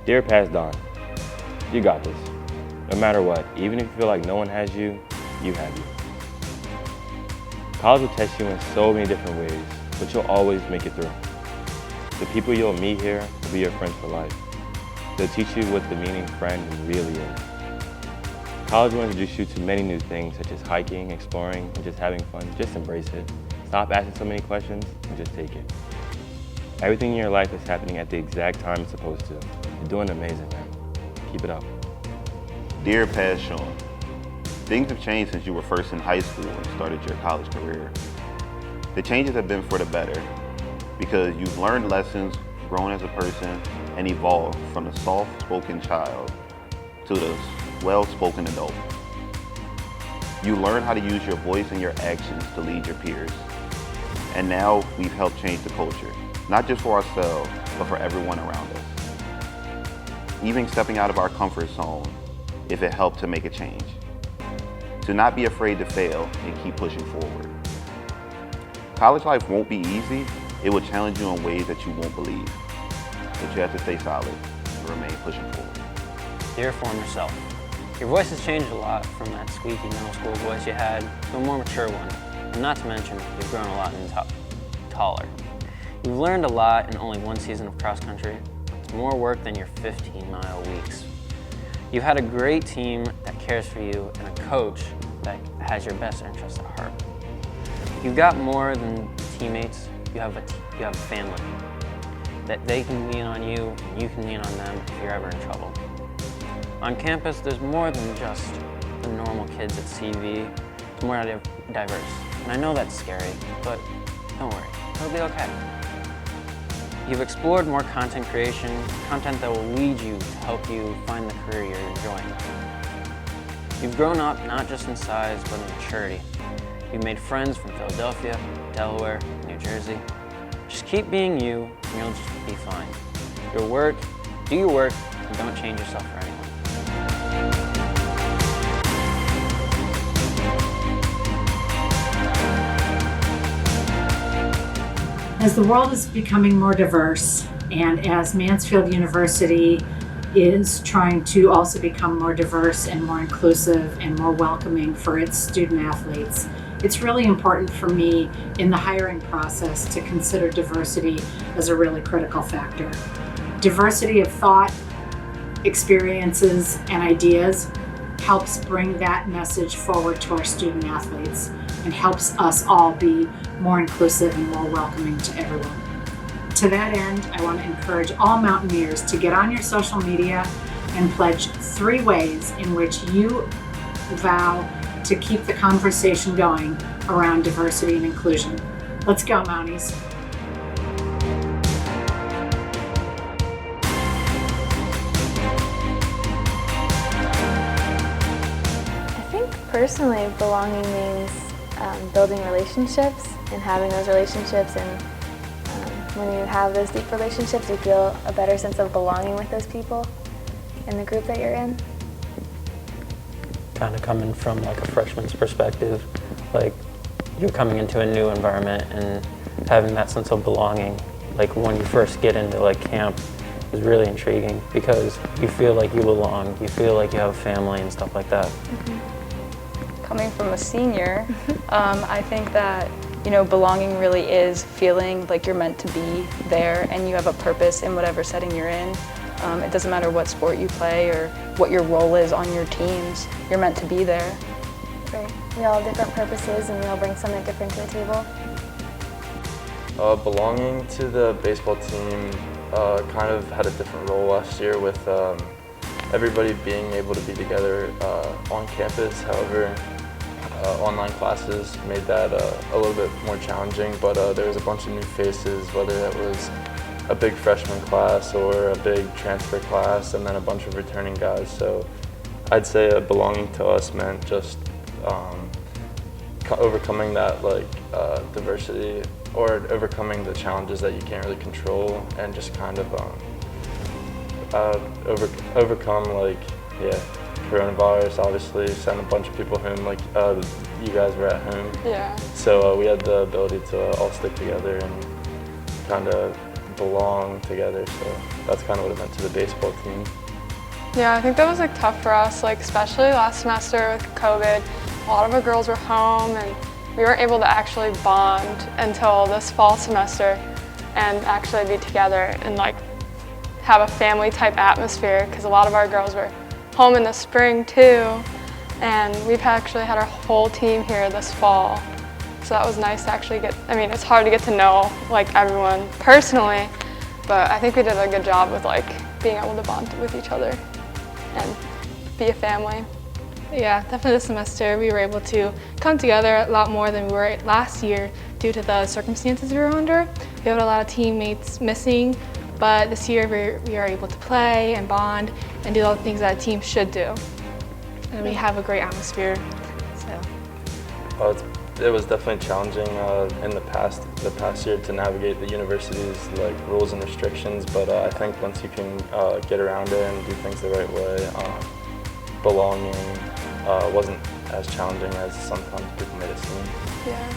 Dear Past Don, you got this. No matter what, even if you feel like no one has you, you have you. College will test you in so many different ways, but you'll always make it through. The people you'll meet here will be your friends for life. They'll teach you what the meaning friend really is. College will introduce you to many new things such as hiking, exploring, and just having fun. Just embrace it. Stop asking so many questions and just take it. Everything in your life is happening at the exact time it's supposed to. You're doing amazing, man. Keep it up. Dear Past Sean, things have changed since you were first in high school and started your college career. The changes have been for the better because you've learned lessons, grown as a person, and evolved from the soft-spoken child to the well-spoken adult. You learn how to use your voice and your actions to lead your peers. And now we've helped change the culture, not just for ourselves, but for everyone around us. Even stepping out of our comfort zone if it helped to make a change. To not be afraid to fail and keep pushing forward. College life won't be easy. It will challenge you in ways that you won't believe. But you have to stay solid and remain pushing forward. Dear former self, your voice has changed a lot from that squeaky middle school voice you had to a more mature one. And not to mention, you've grown a lot and taller. You've learned a lot in only one season of cross country. It's more work than your 15-mile weeks. You've had a great team that cares for you and a coach that has your best interest at heart. You've got more than teammates. You have a family that they can lean on you and you can lean on them if you're ever in trouble. On campus, there's more than just the normal kids at CV. It's more diverse. And I know that's scary, but don't worry, it'll be okay. You've explored more content creation, content that will lead you to help you find the career you're enjoying. You've grown up not just in size, but in maturity. You've made friends from Philadelphia, Delaware, New Jersey. Just keep being you, and you'll just be fine. Do your work, and don't change yourself for anyone. As the world is becoming more diverse, and as Mansfield University is trying to also become more diverse and more inclusive and more welcoming for its student athletes, it's really important for me in the hiring process to consider diversity as a really critical factor. Diversity of thought, experiences, and ideas helps bring that message forward to our student athletes and helps us all be more inclusive and more welcoming to everyone. To that end, I want to encourage all Mountaineers to get on your social media and pledge 3 ways in which you vow to keep the conversation going around diversity and inclusion. Let's go, Mounties. I think personally belonging means building relationships and having those relationships, and when you have those deep relationships you feel a better sense of belonging with those people in the group that you're in. Kind of coming from like a freshman's perspective, like you're coming into a new environment and having that sense of belonging, like when you first get into like camp is really intriguing because you feel like you belong, you feel like you have a family and stuff like that. Coming from a senior, I think that belonging really is feeling like you're meant to be there and you have a purpose in whatever setting you're in. It doesn't matter what sport you play or what your role is on your teams, you're meant to be there. Right. We all have different purposes and we all bring something different to the table. Belonging to the baseball team kind of had a different role last year with everybody being able to be together on campus. However, online classes made that a little bit more challenging, but there was a bunch of new faces, whether that was a big freshman class or a big transfer class, and then a bunch of returning guys. So I'd say belonging to us meant just overcoming that diversity, or overcoming the challenges that you can't really control, and just kind of overcome coronavirus. Obviously sent a bunch of people home, like you guys were at home. Yeah. So we had the ability to all stick together and kind of belong together. So that's kind of what it meant to the baseball team. Yeah, I think that was like tough for us, like especially last semester with COVID. A lot of our girls were home and we weren't able to actually bond until this fall semester and actually be together and like have a family type atmosphere, because a lot of our girls were home in the spring too, and we've actually had our whole team here this fall. So that was nice to actually get, I mean, it's hard to get to know like everyone personally, but I think we did a good job with like being able to bond with each other and be a family. Yeah, definitely this semester we were able to come together a lot more than we were last year due to the circumstances we were under. We had a lot of teammates missing, but this year we are able to play and bond and do all the things that a team should do. And we have a great atmosphere. So. It was definitely challenging in the past year to navigate the university's like rules and restrictions, but I think once you can get around it and do things the right way, belonging wasn't as challenging as sometimes people made it seem. Yeah.